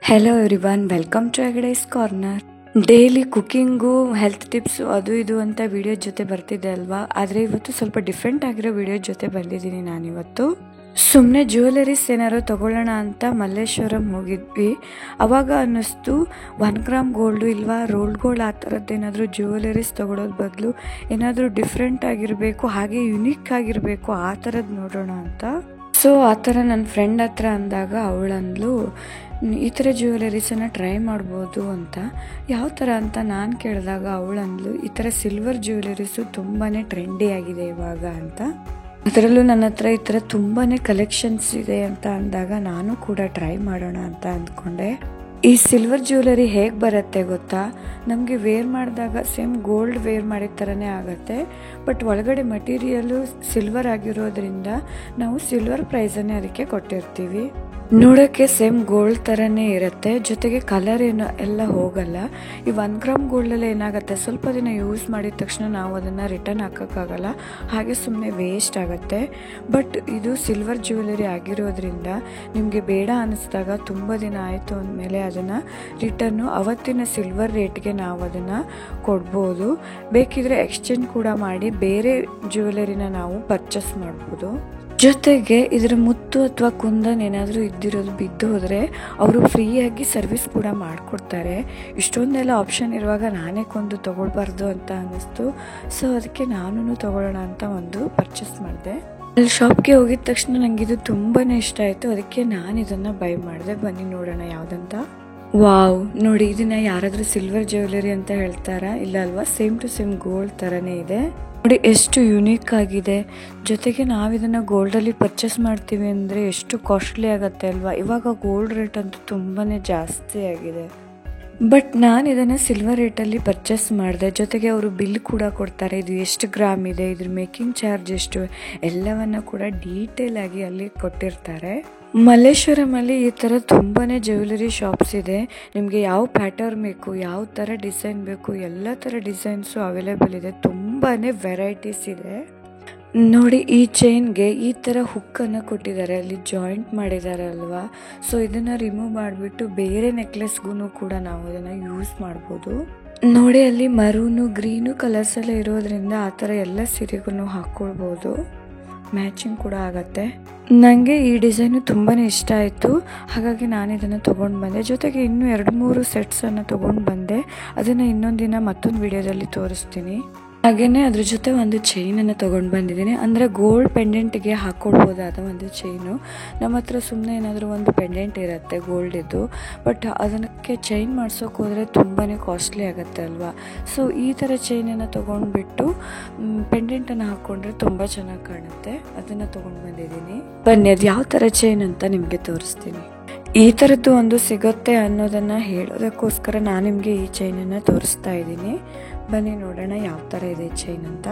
Hello everyone, welcome to Hegde's corner. Daily cooking, health tips ಅದು ಇದು ಅಂತ ವಿಡಿಯೋ ಜೊತೆ ಬರ್ತಿದ್ದೆ ಅಲ್ವಾ. ಆದರೆ ಇವತ್ತು ಸ್ವಲ್ಪ ಡಿಫ್ರೆಂಟ್ ಆಗಿರೋ ವಿಡಿಯೋ ಜೊತೆ ಬಂದಿದ್ದೀನಿ ನಾನಿವತ್ತು. ಸುಮ್ಮನೆ ಜ್ಯುವೆಲರೀಸ್ ಏನಾದ್ರು ತಗೊಳ್ಳೋಣ ಅಂತ ಮಲ್ಲೇಶ್ವರಂ ಹೋಗಿದ್ವಿ. ಅವಾಗ ಅನ್ನಿಸ್ತು 1 ಗ್ರಾಮ್ ಗೋಲ್ಡು ಇಲ್ವಾ ರೋಲ್ಡ್ ಗೋಲ್ಡ್ ಆ ಥರದ್ದೇನಾದರೂ ಜ್ಯುವೆಲರೀಸ್ ತೊಗೊಳೋದು ಬದಲು ಏನಾದರೂ ಡಿಫ್ರೆಂಟ್ ಆಗಿರಬೇಕು, ಹಾಗೆ ಯುನೀಕ್ ಆಗಿರಬೇಕು, ಆ ಥರದ್ದು ನೋಡೋಣ ಅಂತ. ಸೊ ಆ ಥರ ನನ್ನ ಫ್ರೆಂಡ್ ಹತ್ರ ಅಂದಾಗ ಅವಳಂದ್ಲು, ಈ ಥರ ಜ್ಯುವೆಲರೀಸನ್ನು ಟ್ರೈ ಮಾಡ್ಬೋದು ಅಂತ. ಯಾವ ಥರ ಅಂತ ನಾನು ಕೇಳಿದಾಗ ಅವಳಂದ್ಲು, ಈ ಥರ ಸಿಲ್ವರ್ ಜ್ಯುವೆಲರೀಸು ತುಂಬಾ ಟ್ರೆಂಡಿ ಆಗಿದೆ ಇವಾಗ ಅಂತ. ಅದರಲ್ಲೂ ನನ್ನ ಹತ್ರ ಈ ಥರ ತುಂಬಾ ಕಲೆಕ್ಷನ್ಸ್ ಇದೆ ಅಂತ ಅಂದಾಗ ನಾನು ಕೂಡ ಟ್ರೈ ಮಾಡೋಣ ಅಂತ ಅಂದ್ಕೊಂಡೆ. ಈ ಸಿಲ್ವರ್ ಜ್ಯುವೆಲರಿ ಹೇಗೆ ಬರುತ್ತೆ ಗೊತ್ತಾ, ನಮಗೆ ವೇರ್ ಮಾಡಿದಾಗ ಸೇಮ್ ಗೋಲ್ಡ್ ವೇರ್ ಮಾಡಿದ ಥರನೇ ಆಗುತ್ತೆ. ಬಟ್ ಒಳಗಡೆ ಮಟೀರಿಯಲು ಸಿಲ್ವರ್ ಆಗಿರೋದ್ರಿಂದ ನಾವು ಸಿಲ್ವರ್ ಪ್ರೈಸನ್ನೇ ಅದಕ್ಕೆ ಕೊಟ್ಟಿರ್ತೀವಿ. ನೋಡೋಕ್ಕೆ ಸೇಮ್ ಗೋಲ್ಡ್ ಥರನೇ ಇರುತ್ತೆ, ಜೊತೆಗೆ ಕಲರ್ ಏನು ಎಲ್ಲ ಹೋಗಲ್ಲ. ಈ 1 ಗ್ರಾಮ್ ಗೋಲ್ಡಲ್ಲಿ ಏನಾಗುತ್ತೆ, ಸ್ವಲ್ಪ ದಿನ ಯೂಸ್ ಮಾಡಿದ ತಕ್ಷಣ ನಾವು ಅದನ್ನು ರಿಟರ್ನ್ ಹಾಕೋಕ್ಕಾಗಲ್ಲ, ಹಾಗೆ ಸುಮ್ಮನೆ ವೇಸ್ಟ್ ಆಗುತ್ತೆ. ಬಟ್ ಇದು ಸಿಲ್ವರ್ ಜ್ಯುವೆಲರಿ ಆಗಿರೋದ್ರಿಂದ ನಿಮಗೆ ಬೇಡ ಅನ್ನಿಸ್ದಾಗ ತುಂಬ ದಿನ ಆಯಿತು ಅಂದಮೇಲೆ ಅದನ್ನು ರಿಟರ್ನು ಅವತ್ತಿನ ಸಿಲ್ವರ್ ರೇಟ್ಗೆ ನಾವು ಅದನ್ನು ಕೊಡ್ಬೋದು. ಬೇಕಿದ್ರೆ ಎಕ್ಸ್ಚೇಂಜ್ ಕೂಡ ಮಾಡಿ ಬೇರೆ ಜ್ಯುವೆಲರಿನ ನಾವು ಪರ್ಚೇಸ್ ಮಾಡ್ಬೋದು. ಜೊತೆಗೆ ಇದರ ಮುತ್ತು ಅಥವಾ ಕುಂದನ್ ಏನಾದರೂ ಇದ್ದಿರೋದು ಬಿದ್ದು ಹೋದರೆ ಅವರು ಫ್ರೀಯಾಗಿ ಸರ್ವಿಸ್ ಕೂಡ ಮಾಡಿಕೊಡ್ತಾರೆ. ಇಷ್ಟೊಂದೆಲ್ಲ ಆಪ್ಷನ್ ಇರುವಾಗ ನಾನೇ ಕೊಂದು ತೊಗೊಳ್ಬಾರ್ದು ಅಂತ ಅನ್ನಿಸ್ತು. ಸೊ ಅದಕ್ಕೆ ನಾನು ತೊಗೊಳ್ಳೋಣ ಅಂತ ಒಂದು ಪರ್ಚೇಸ್ ಮಾಡಿದೆ. ಅಲ್ಲಿ ಶಾಪ್ಗೆ ಹೋಗಿದ ತಕ್ಷಣ ನನಗೆ ಇದು ತುಂಬಾ ಇಷ್ಟ ಆಯಿತು, ಅದಕ್ಕೆ ನಾನು ಇದನ್ನು ಬೈ ಮಾಡಿದೆ. ಬನ್ನಿ ನೋಡೋಣ ಯಾವುದಂತ. ವಾವ್, ನೋಡಿ, ಇದನ್ನ ಯಾರಾದರೂ ಸಿಲ್ವರ್ ಜ್ಯುವೆಲರಿ ಅಂತ ಹೇಳ್ತಾರಾ? ಇಲ್ಲ ಅಲ್ವಾ, ಸೇಮ್ ಟು ಸೇಮ್ ಗೋಲ್ಡ್ ಥರನೇ ಇದೆ. ನೋಡಿ ಎಷ್ಟು ಯುನೀಕ್ ಆಗಿದೆ. ಜೊತೆಗೆ ನಾವಿದನ್ನು ಗೋಲ್ಡಲ್ಲಿ ಪರ್ಚೇಸ್ ಮಾಡ್ತೀವಿ ಅಂದರೆ ಎಷ್ಟು ಕಾಸ್ಟ್ಲಿ ಆಗುತ್ತೆ ಅಲ್ವಾ. ಇವಾಗ ಗೋಲ್ಡ್ ರೇಟ್ ಅಂತೂ ತುಂಬಾ ಜಾಸ್ತಿ ಆಗಿದೆ. ಬಟ್ ನಾನು ಇದನ್ನು ಸಿಲ್ವರ್ ರೇಟಲ್ಲಿ ಪರ್ಚೇಸ್ ಮಾಡಿದೆ. ಜೊತೆಗೆ ಅವರು ಬಿಲ್ ಕೂಡ ಕೊಡ್ತಾರೆ, ಇದು ಎಷ್ಟು ಗ್ರಾಮ್ ಇದೆ, ಇದ್ರ ಮೇಕಿಂಗ್ ಚಾರ್ಜ್ ಎಷ್ಟು, ಎಲ್ಲವನ್ನು ಕೂಡ ಡೀಟೇಲ್ ಆಗಿ ಅಲ್ಲಿ ಕೊಟ್ಟಿರ್ತಾರೆ. ಮಲ್ಲೇಶ್ವರಮಲ್ಲಿ ಈ ಥರ ತುಂಬಾ ಜ್ಯುವೆಲರಿ ಶಾಪ್ಸ್ ಇದೆ. ನಿಮಗೆ ಯಾವ ಪ್ಯಾಟರ್ನ್ ಬೇಕು, ಯಾವ ಥರ ಡಿಸೈನ್ ಬೇಕು, ಎಲ್ಲ ಥರ ಡಿಸೈನ್ಸು ಅವೈಲೇಬಲ್ ಇದೆ. ತುಂಬಾ ವೆರೈಟೀಸ್ ಇದೆ. ನೋಡಿ, ಈ ಚೈನ್ಗೆ ಈ ಥರ ಹುಕ್ಕನ್ನು ಕೊಟ್ಟಿದ್ದಾರೆ, ಅಲ್ಲಿ ಜಾಯಿಂಟ್ ಮಾಡಿದ್ದಾರೆ ಅಲ್ವಾ. ಸೊ ಇದನ್ನು ರಿಮೂವ್ ಮಾಡಿಬಿಟ್ಟು ಬೇರೆ ನೆಕ್ಲೆಸ್ಗೂ ಕೂಡ ನಾವು ಇದನ್ನು ಯೂಸ್ ಮಾಡ್ಬೋದು. ನೋಡಿ, ಅಲ್ಲಿ ಮರೂನು ಗ್ರೀನು ಕಲರ್ಸ್ ಎಲ್ಲ ಇರೋದ್ರಿಂದ ಆ ಥರ ಎಲ್ಲ ಸೀರೆಗೂ ಹಾಕ್ಕೊಳ್ಬೋದು, ಮ್ಯಾಚಿಂಗ್ ಕೂಡ ಆಗತ್ತೆ. ನನಗೆ ಈ ಡಿಸೈನು ತುಂಬಾ ಇಷ್ಟ ಆಯಿತು, ಹಾಗಾಗಿ ನಾನು ಇದನ್ನು ತೊಗೊಂಡು ಬಂದೆ. ಜೊತೆಗೆ ಇನ್ನೂ 2-3 ಸೆಟ್ಸನ್ನು ತೊಗೊಂಡು ಬಂದೆ. ಅದನ್ನು ಇನ್ನೊಂದು ದಿನ ಮತ್ತೊಂದು ವಿಡಿಯೋದಲ್ಲಿ ತೋರಿಸ್ತೀನಿ. ಹಾಗೆಯೇ ಅದ್ರ ಜೊತೆ ಒಂದು ಚೈನನ್ನು ತೊಗೊಂಡು ಬಂದಿದ್ದೀನಿ, ಅಂದರೆ ಗೋಲ್ಡ್ ಪೆಂಡೆಂಟಿಗೆ ಹಾಕ್ಕೊಳ್ಬೋದಾದ ಒಂದು ಚೈನು. ನಮ್ಮ ಹತ್ರ ಸುಮ್ಮನೆ ಏನಾದರೂ ಒಂದು ಪೆಂಡೆಂಟ್ ಇರುತ್ತೆ ಗೋಲ್ಡಿದ್ದು, ಬಟ್ ಅದಕ್ಕೆ ಚೈನ್ ಮಾಡ್ಸೋಕೆ ಹೋದರೆ ತುಂಬಾ ಕಾಸ್ಟ್ಲಿ ಆಗುತ್ತೆ ಅಲ್ವಾ. ಸೊ ಈ ಥರ ಚೈನನ್ನು ತೊಗೊಂಡ್ಬಿಟ್ಟು ಪೆಂಡೆಂಟನ್ನು ಹಾಕ್ಕೊಂಡ್ರೆ ತುಂಬ ಚೆನ್ನಾಗಿ ಕಾಣುತ್ತೆ. ಅದನ್ನು ತೊಗೊಂಡು ಬಂದಿದ್ದೀನಿ. ಬನ್ನಿ, ಅದು ಯಾವ ಥರ ಚೈನ್ ಅಂತ ನಿಮಗೆ ತೋರಿಸ್ತೀನಿ. ಈ ಥರದ್ದು ಒಂದು ಸಿಗುತ್ತೆ ಅನ್ನೋದನ್ನು ಹೇಳೋದಕ್ಕೋಸ್ಕರ ನಾನು ನಿಮಗೆ ಈ ಚೈನನ್ನು ತೋರಿಸ್ತಾ ಇದ್ದೀನಿ. ಬನ್ನಿ ನೋಡೋಣ ಯಾವ ಥರ ಇದೆ ಚೈನ್ ಅಂತ.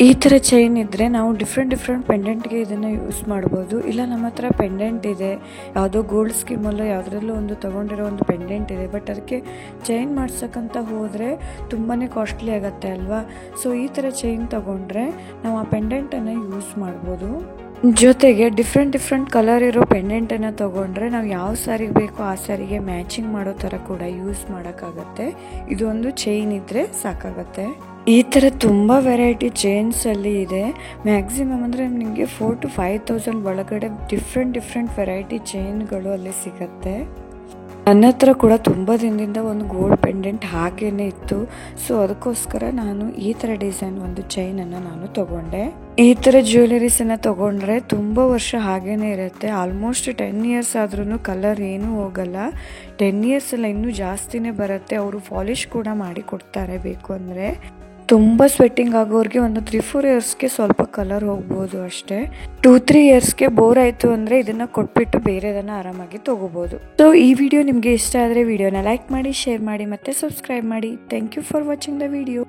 ಈ ಥರ ಚೈನ್ ಇದ್ದರೆ ನಾವು ಡಿಫ್ರೆಂಟ್ ಪೆಂಡೆಂಟ್ಗೆ ಇದನ್ನು ಯೂಸ್ ಮಾಡ್ಬೋದು. ಇಲ್ಲ ನಮ್ಮ ಹತ್ರ ಪೆಂಡೆಂಟ್ ಇದೆ, ಯಾವುದೋ ಗೋಲ್ಡ್ ಸ್ಕೀಮಲ್ಲೋ ಯಾವುದ್ರಲ್ಲೂ ಒಂದು ತೊಗೊಂಡಿರೋ ಒಂದು ಪೆಂಡೆಂಟ್ ಇದೆ, ಬಟ್ ಅದಕ್ಕೆ ಚೈನ್ ಮಾಡ್ಸೋಕ್ಕಂತ ಹೋದರೆ ತುಂಬಾ ಕಾಸ್ಟ್ಲಿ ಆಗುತ್ತೆ ಅಲ್ವಾ. ಸೊ ಈ ಥರ ಚೈನ್ ತೊಗೊಂಡ್ರೆ ನಾವು ಆ ಪೆಂಡೆಂಟನ್ನು ಯೂಸ್ ಮಾಡ್ಬೋದು. ಜೊತೆಗೆ ಡಿಫ್ರೆಂಟ್ ಕಲರ್ ಇರೋ ಪೆಂಡೆಂಟನ್ನು ತೊಗೊಂಡ್ರೆ ನಾವು ಯಾವ ಸ್ಯಾರಿಗೆ ಬೇಕೋ ಆ ಸ್ಯಾರಿಗೆ ಮ್ಯಾಚಿಂಗ್ ಮಾಡೋ ಥರ ಕೂಡ ಯೂಸ್ ಮಾಡೋಕ್ಕಾಗತ್ತೆ. ಇದೊಂದು ಚೈನ್ ಇದ್ದರೆ ಸಾಕಾಗತ್ತೆ. ಈ ಥರ ತುಂಬ ವೆರೈಟಿ ಚೈನ್ಸಲ್ಲಿ ಇದೆ. ಮ್ಯಾಕ್ಸಿಮಮ್ ಅಂದರೆ ನಿಮಗೆ 4,000 to 5,000 ಒಳಗಡೆ ಡಿಫ್ರೆಂಟ್ ವೆರೈಟಿ ಚೈನ್ಗಳು ಅಲ್ಲಿ ಸಿಗತ್ತೆ. ನನ್ನ ಹತ್ರ ಕೂಡ ತುಂಬ ದಿನದಿಂದ ಒಂದು ಗೋಲ್ಡ್ ಪೆಂಡೆಂಟ್ ಹಾಗೇನೆ ಇತ್ತು. ಸೊ ಅದಕ್ಕೋಸ್ಕರ ನಾನು ಈ ಥರ ಡಿಸೈನ್ ಒಂದು ಚೈನನ್ನು ನಾನು ತೊಗೊಂಡೆ. ಈ ಥರ ಜ್ಯುವೆಲರೀಸನ್ನು ತೊಗೊಂಡ್ರೆ ತುಂಬ ವರ್ಷ ಹಾಗೇನೆ ಇರುತ್ತೆ. ಆಲ್ಮೋಸ್ಟ್ 10 years ಆದ್ರೂ ಕಲರ್ ಏನೂ ಹೋಗಲ್ಲ. 10 years ಅಲ್ಲ, ಇನ್ನೂ ಜಾಸ್ತಿನೇ ಬರುತ್ತೆ. ಅವರು ಪಾಲಿಶ್ ಕೂಡ ಮಾಡಿ ಕೊಡ್ತಾರೆ ಬೇಕು ಅಂದರೆ. ತುಂಬ ಸ್ವೆಟ್ಟಿಂಗ್ ಆಗೋರಿಗೆ ಒಂದು 3-4 yearsಗೆ ಸ್ವಲ್ಪ ಕಲರ್ ಹೋಗ್ಬೋದು ಅಷ್ಟೇ. 2-3 yearsಗೆ ಬೋರ್ ಆಯಿತು ಅಂದರೆ ಇದನ್ನು ಕೊಟ್ಬಿಟ್ಟು ಬೇರೆದನ್ನು ಆರಾಮಾಗಿ ತೊಗೋಬೋದು. ಸೊ ಈ ವಿಡಿಯೋ ನಿಮಗೆ ಇಷ್ಟ ಆದರೆ ವಿಡಿಯೋನ ಲೈಕ್ ಮಾಡಿ, ಶೇರ್ ಮಾಡಿ ಮತ್ತು ಸಬ್ಸ್ಕ್ರೈಬ್ ಮಾಡಿ. Thank you for watching the video.